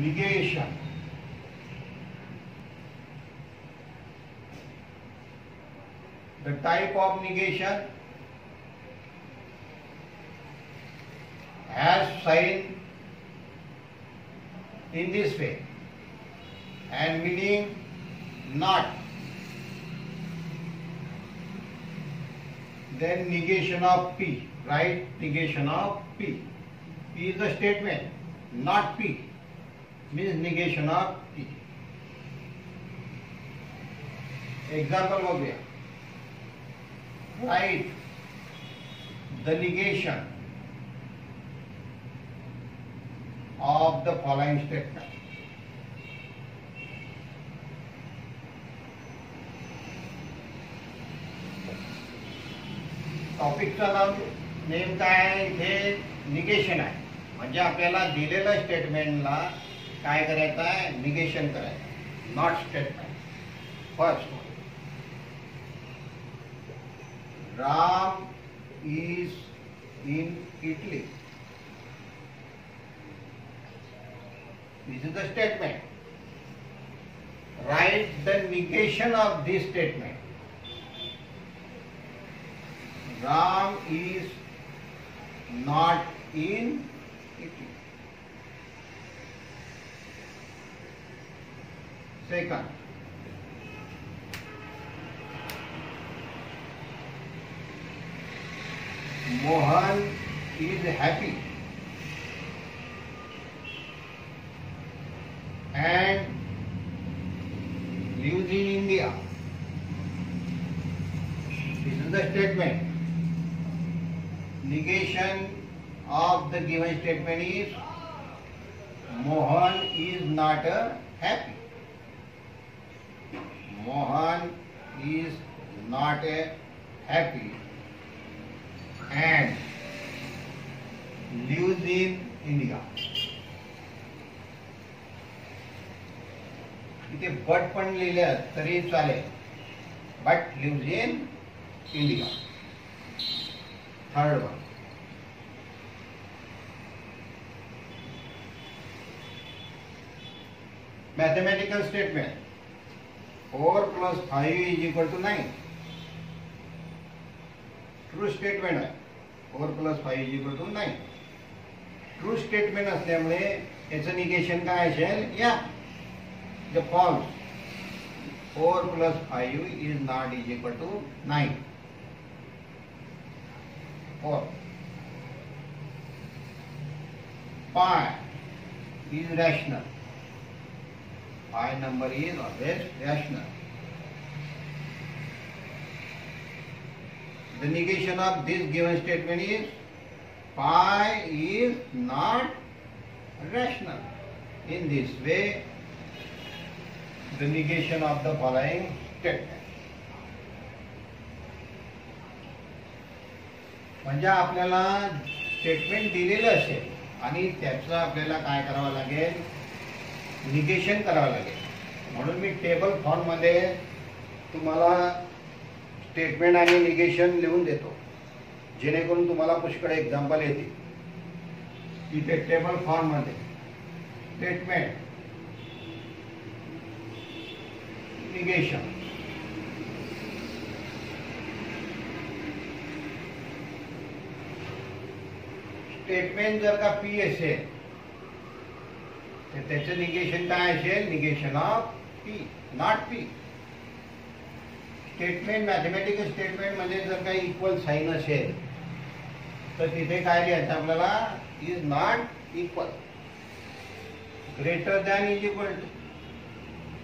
negation. The type of negation has sign in this way and meaning not. Then negation of P, right? Negation of P. P is the statement, not P, means negation of P. Example बघूया. Write the negation of the following statement. टॉपिकचं नाव name काय आहे? इथे negation आहे. म्हणजे आपल्याला दिलेल्या स्टेटमेंटला काय करायचं आहे? निगेशन करायचं, not statement. First, Ram is in Italy. This is the statement. Write the negation of this statement. Ram is not in Italy. Second, Mohan is happy and lives in India. This is the statement. Negation of the given statement is Mohan is not happy. Mohan is not happy and lives in India. इथे but पण लिहिलं तरी चालेल, but lives in India. Third one, mathematical statement 4 + 5 = 9. True statement आहे. 4 + 5 = 9. True statement असल्यामुळे याचं negation काय असेल? या the false. 4 + 5 is not equal to 9. 4. Pi is rational. Pi number is always rational. The negation of this given statement is pi is not rational. In this way, the negation of the following statement. म्हणजे आपल्याला statement दिलेलं असेल आणि त्याचं आपल्याला काय करावं लागेल? निगेशन करावं लागेल. म्हणून मी टेबल फॉर्म मध्ये तुम्हाला स्टेटमेंट आणि निगेशन लिहून देतो, जेणेकरून तुम्हाला पुष्कळ एक्झाम्पल येतील. इथे टेबल फॉर्म मध्ये स्टेटमेंट, निगेशन, स्टेटमेंट जर का पी असेल तर त्याचं निगेशन काय असेल? Negation of P, not P. Statement, mathematical statement मध्ये जर काही इक्वल साइन असेल तर तिथे काय लिहायचं आपल्याला? Is not equal. Greater than is equal to,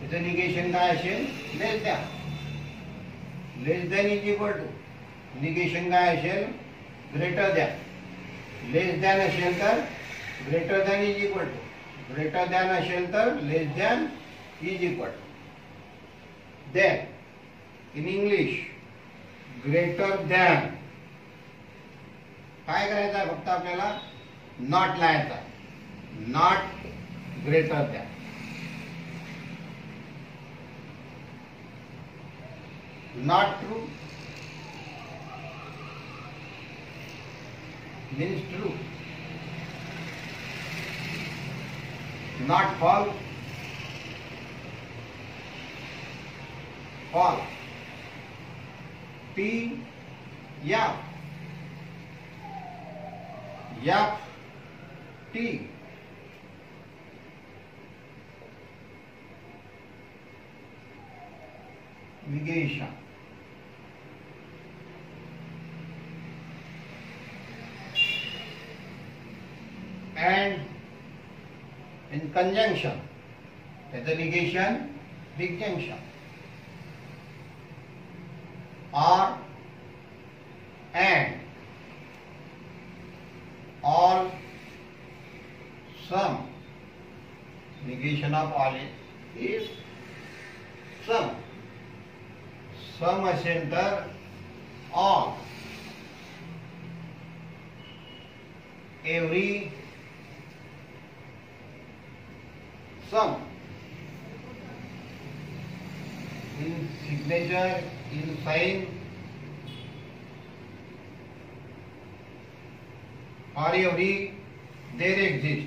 त्याचं निगेशन काय असेल? Less than. Less than is equal to, negation काय असेल? Greater than. लेस दॅन असेल तर greater than is equal to, greater than असेल तर less than is equal to. Then in English greater than काय करायचं? फक्त आपल्याला नॉट लिहायचा, not greater than. Not true means true. not fall, fall. T, yap, yap, T. Negation. And in conjunction, as a negation, disjunction. Or and, all, some. Negation of all is some. Some असेल तर all. Every, some. In signature, in sign, or every, there exist.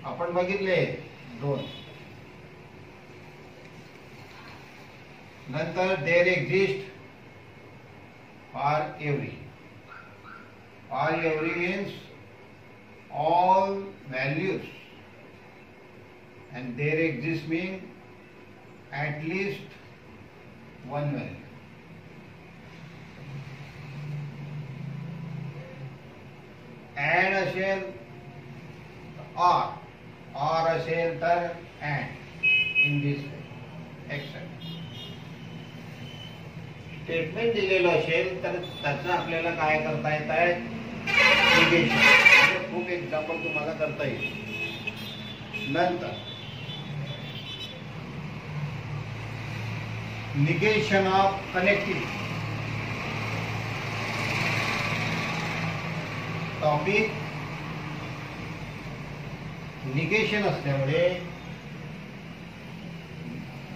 आपण बघितले दोन. नंतर there exist or every. Or every means all values, and there exists mean at least one value. And असेल or असेल तर and in this way, etc. Statement दिलेलं असेल तर त्याचं आपल्याला काय करता येत आहे, निगेशन. खूप एक्झाम्पल तुम्हाला करता येईल. नंतर negation of connectivity. Topic negation असल्यामुळे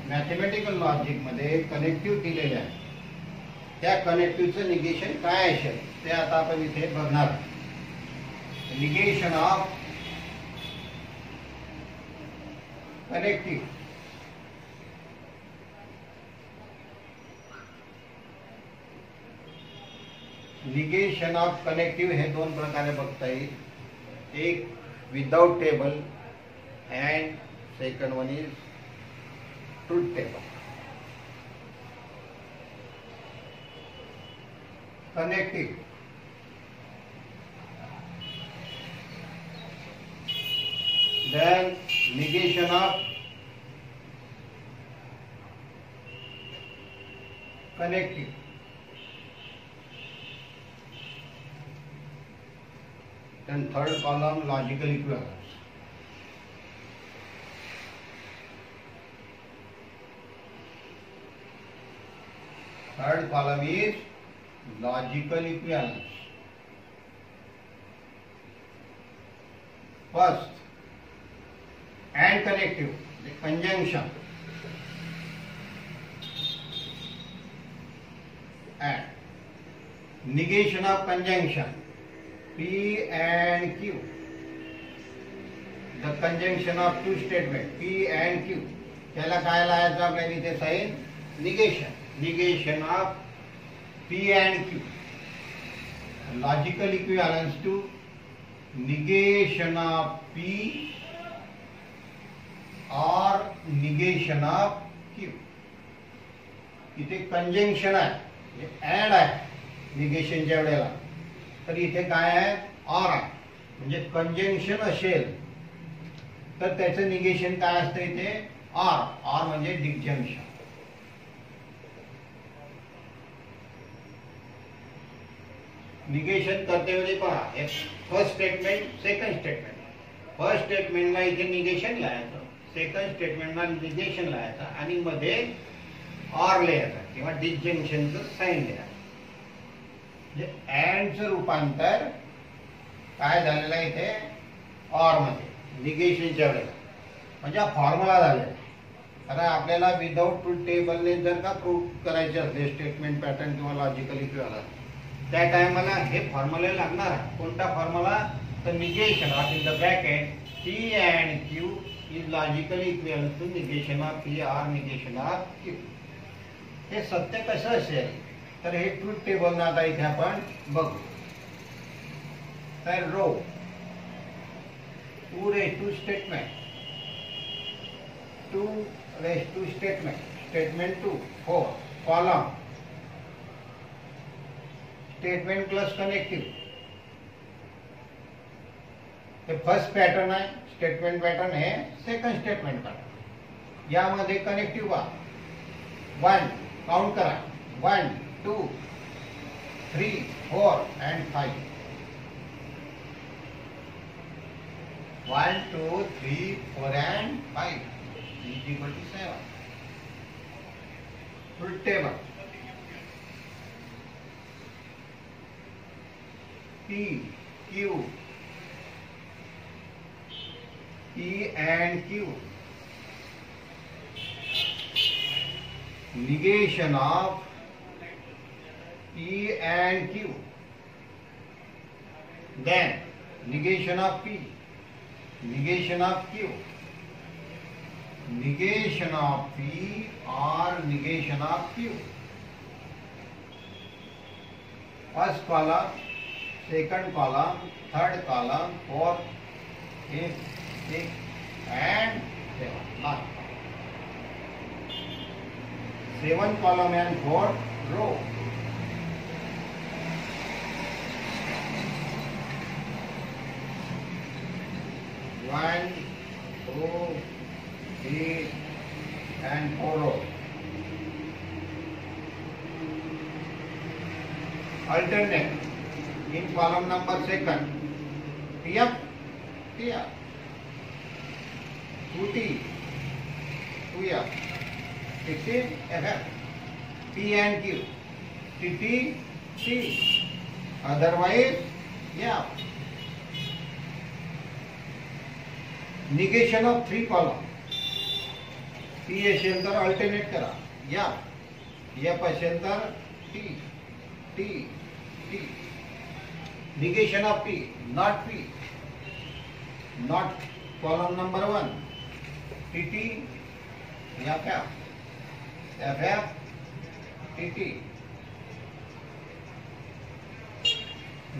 मॅथमॅटिकल लॉजिक मध्ये कनेक्टिव्ह दिलेले आहे. त्या कनेक्टिव्हचं निगेशन काय असेल ते आता आपण इथे बघणार. Negation of connective. Negation of connective हे दोन प्रकारे बघता येईल. एक without table and second one is truth table. Connective. Then negation of connective. Then third column logical equivalence. Third column is logical equivalence. First, and connective, the conjunction. And negation of conjunction, P and Q. The conjunction of two statements, P and Q. त्याला काय लावायचं आपल्याला इथे sign negation. Negation of P and Q. Logical equivalence to negation of P or negation of Q. इथे conjunction आहे, add आहे निगेशनच्या वेळेला, तर इथे काय आहे, ऑर आहे. म्हणजे कंजंक्शन असेल तर त्याचं निगेशन काय असतं इथे, ऑर. ऑर म्हणजे डिस्जंक्शन. निगेशन करते वेळी पहा, एक first statement, second statement. First स्टेटमेंटला इथे निगेशन लावायचं, सेकंड स्टेटमेंटला निगेशन लावायचं आणि मध्ये ऑर लिहायचं किंवा डिस्जंक्शनचं साइन लिहायचं. म्हणजे अँडचं रूपांतर काय झालेलं आहे इथे, ऑर मध्ये निगेशनच्या वेळेला. म्हणजे हा फॉर्म्युला झालेला. कारण आपल्याला विदाउट ट्रूथ टेबलने जर का प्रूव्ह करायचे असले स्टेटमेंट पॅटर्न किंवा लॉजिकल इक्विव्हॅलन्स, त्या टायमाला हे फॉर्म्युला लागणार. कोणता फॉर्म्युला, तर negation of in the bracket P and Q is logically equivalent to negation of P or negation of Q. हे सत्य कसं असेल तर हे ट्रूथ टेबल आता इथे आपण बघू. तर रो 2 raised to statement 2 raised to statement 2 4 column statement plus connective. Hey first pattern आहे, स्टेटमेंट पॅटर्न आहे, सेकंड स्टेटमेंट पॅटर्न. यामध्ये कनेक्टिव्ह बा 1 काउंट करा 1 2 3 4 and 5. 1 2 3 4 and 5 is equal to 7. Truth table. P Q P and Q. Negation of P and Q. Then negation of P. Negation of Q. Negation of P or negation of Q. First column, second column, third column, fourth, fifth, 6 and 7. Last 7 column and 4 row. One, 2, 3 and 4 row. Alternate in column number second. PF, PF. 2T, 2F, 16 FF, P and Q, TT, T, otherwise, yeah. Negation of 3 column, P असेल तर alternate करा, F असेल तर T, T, T. Negation of P, not P, not column number 1. TT, FF, FF, TT.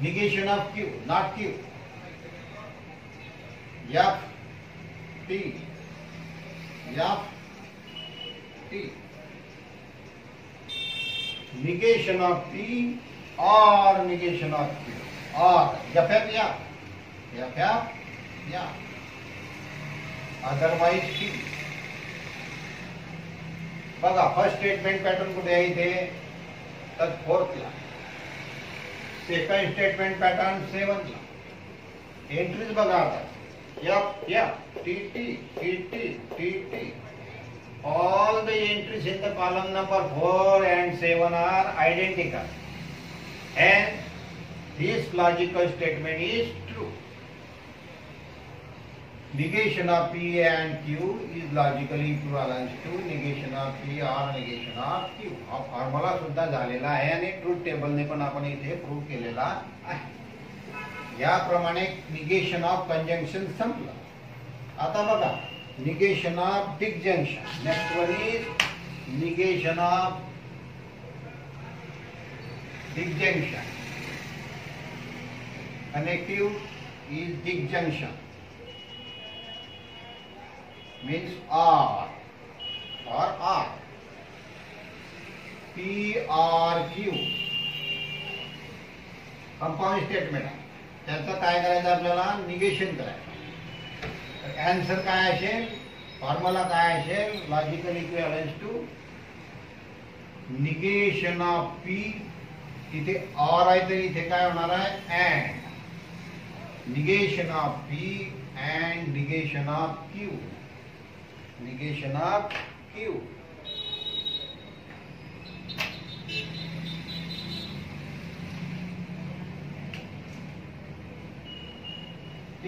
Negation of Q, not Q. F, T, F, T. Negation of P or negation of Q. Or FF, FF, otherwise T. बघा first statement pattern कुठे आहे इथे तर 4th ला. Second statement pattern 7th ला. Entries बघा आता F, TT, TT, TT. All the entries in the column number 4 and 7 are identical. Hence, this logical statement is true. Negation of P and Q is logically equivalent to negation of P or negation of Q. हा formula सुद्धा झालेला आहे आणि truth टेबलने पण आपण इथे prove केलेला आहे. याप्रमाणे निगेशन ऑफ कंजंक्शन संपलं. आता बघा negation of disjunction. Next one is negation of disjunction. Connective is disjunction means R or R. P or Q. Compound statement आहे. त्याचं काय करायचं आपल्याला निगेशन करायचं. आन्सर काय असेल फॉर्म्युला काय असेल logical equivalence to negation of P. इथे और आहे तर इथे काय होणार आहे and. Negation of P and negation of Q. Negation of Q.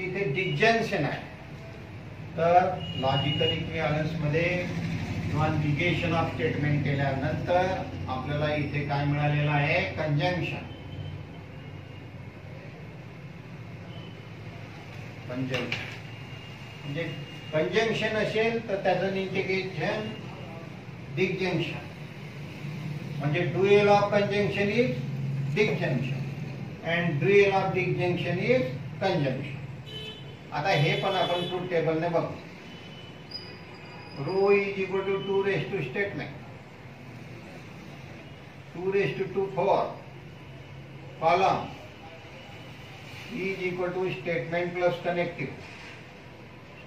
इथे डिसजंक्शन आहे तर लॉजिकल इक्विव्हॅलन्स मध्ये किंवा निगेशन ऑफ स्टेटमेंट केल्यानंतर आपल्याला इथे काय मिळालेलं आहे कंजंक्शन. कंजंक्शन म्हणजे कंजंक्शन असेल तर त्याचं निगेशन डिसजंक्शन, म्हणजे dual of conjunction is disjunction and dual of disjunction is conjunction. आता हे पण आपण ट्रूथ टेबलने बघू. Row is equal to 2 raised to statement, 2 raised to 4 column is equal to statement plus connective.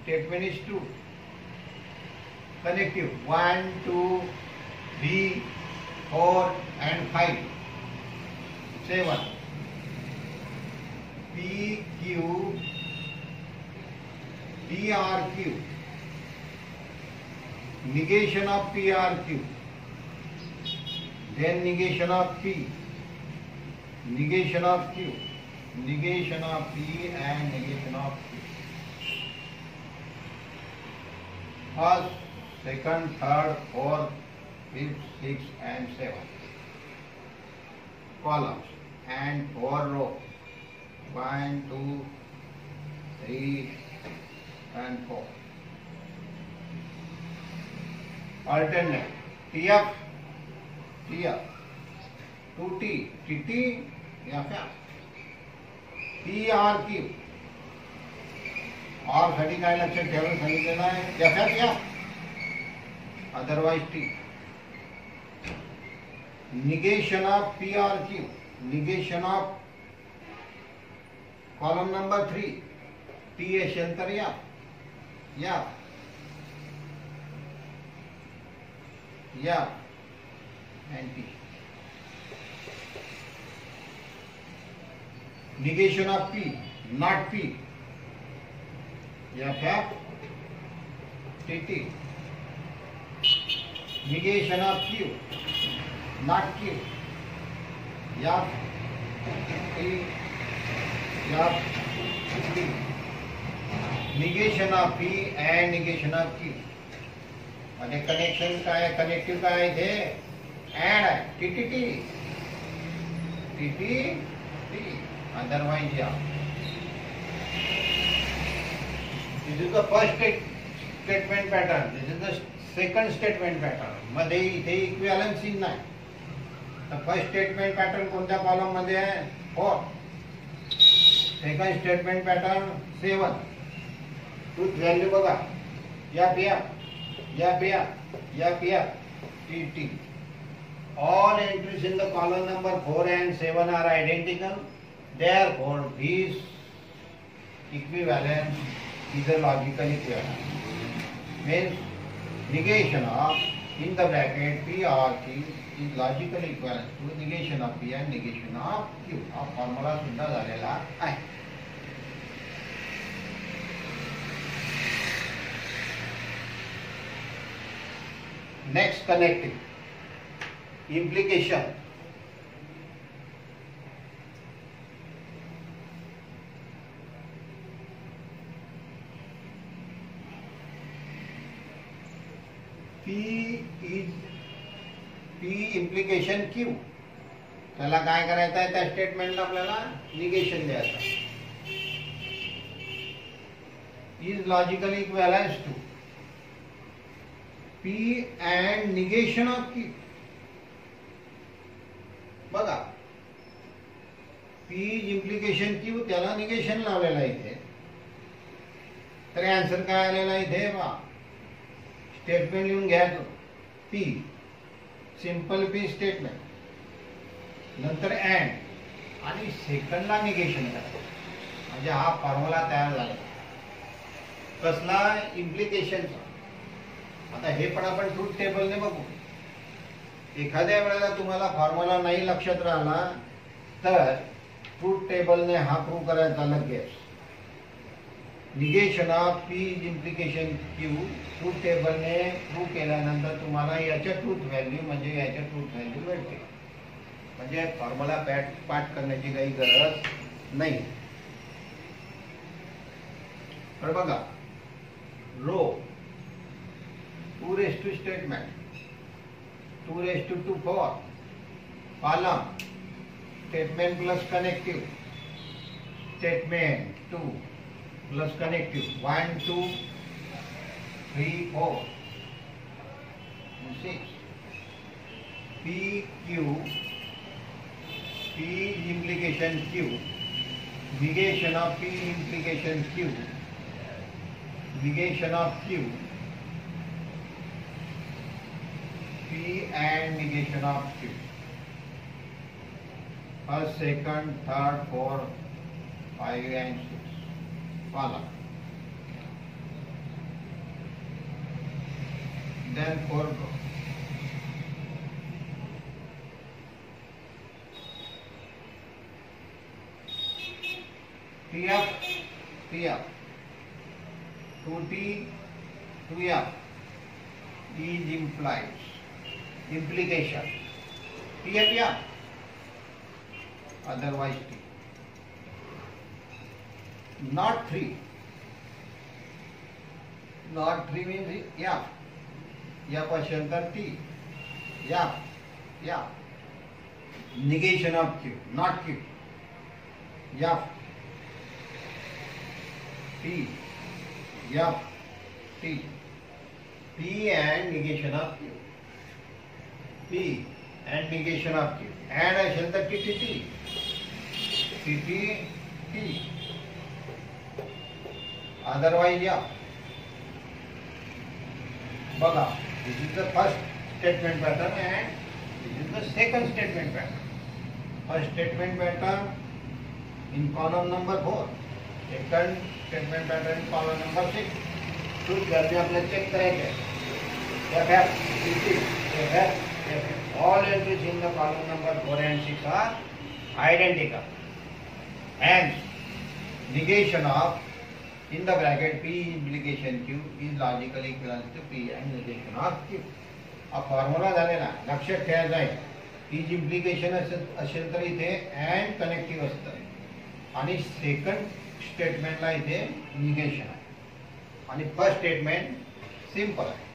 Statement is 2, connective 1, 2, 3, 4 and 5, 7. PQ, PRQ, negation of PRQ, then negation of P, negation of Q, negation of P and negation of Q. First, second, third, fourth, fifth, sixth and seventh columns and 4 rows, 1, 2, 3 and 4. Alternate TF, TF, 2T, TT, FF, PRQ. और साठी काय लक्षात ठेवायला सांगितलेलं आहे? FF या otherwise T. Negation of PRQ, negation of column number 3, T असेल तर या and T. Negation of P, not P, FF, TT. Negation of Q, not Q, F, T, F, T. Negation of P and negation of Q. आणि connection काय, connective काय इथे add आहे, TTT, TT, otherwise या. This is the first statement pattern, this is the second statement pattern. मध्ये इथे इक्विव्हॅलन्सी नाही. तर फर्स्ट स्टेटमेंट पॅटर्न कोणत्या कॉलम मध्ये आहे? 4. Second statement pattern 7. Truth value बघा, या TT. All entries in the column number 4 and 7 are identical. Therefore, this equivalence is a logical equivalence. Means negation of in the bracket P or Q is logical equivalence to negation of P and negation of Q. हा formula सुद्धा झालेला आहे. Next, connecting. Implication. P implication Q. त्याला काय करायचं आहे? त्या स्टेटमेंटला आपल्याला निगेशन द्यायचं. Is logically equivalent to P and negation of Q. बघा, P implication Q, त्याला निगेशन लावलेलं आहे इथे. तर आन्सर काय आलेला आहे इथे? बघा, स्टेटमेंट लिहून घ्यायचं. P, सिंपल P स्टेटमेंट, नंतर अँड आणि सेकंडला निगेशन करायचं. म्हणजे हा फॉर्म्युला तयार झाला. कसला? इम्प्लिकेशनचा. आता हे पण आपण ट्रूथ टेबलने बघू. एखाद्या वेळेला तुम्हाला फॉर्म्युला नाही लक्षात राहिला तर ट्रूथ टेबलने हा प्रूव्ह करायचा लगेच. Negation of P implication Q truth टेबलने प्रूव्ह केल्यानंतर तुम्हाला याच्या ट्रूथ व्हॅल्यू म्हणजे याच्या ट्रूथ व्हॅल्यू मिळते. म्हणजे फॉर्म्युला पाठ करण्याची काही गरज नाही. तर बघा, रो 2 raised to statement, 2 raised to 4, column, statement plus connective, statement 2, plus connective 1 2 3 4 6 P Q P implication Q, negation of P implication Q, negation of Q, P and negation of Q. First, second, third, fourth, 5 and 6. Follow. Then 4 go. T up, 2T, 2F is implies, implication. T up, yeah, otherwise T. Not 3. Not 3 means yeah. F ashantar T. Yeah. Negation of Q, not Q. F. T, F, T, P and negation of Q, P and negation of Q, and I shall the T, otherwise yeah. Bada, this is the first statement pattern and this is the second statement pattern. First statement pattern in column number 4. Second statement pattern in column number 6. तो घर में आपने check करेंगे all entries in the column number 4 and 6 are identical. Hence, negation of in the bracket P implication Q is logically equivalent to P and negation of Q. अब formula झालेला लक्षात ठेवायचा आहे. P implication असेल तर इथे and connective असतं आणि सेकंड स्टेटमेंटला इथे निगेशन आहे आणि फर्स्ट स्टेटमेंट सिंपल आहे.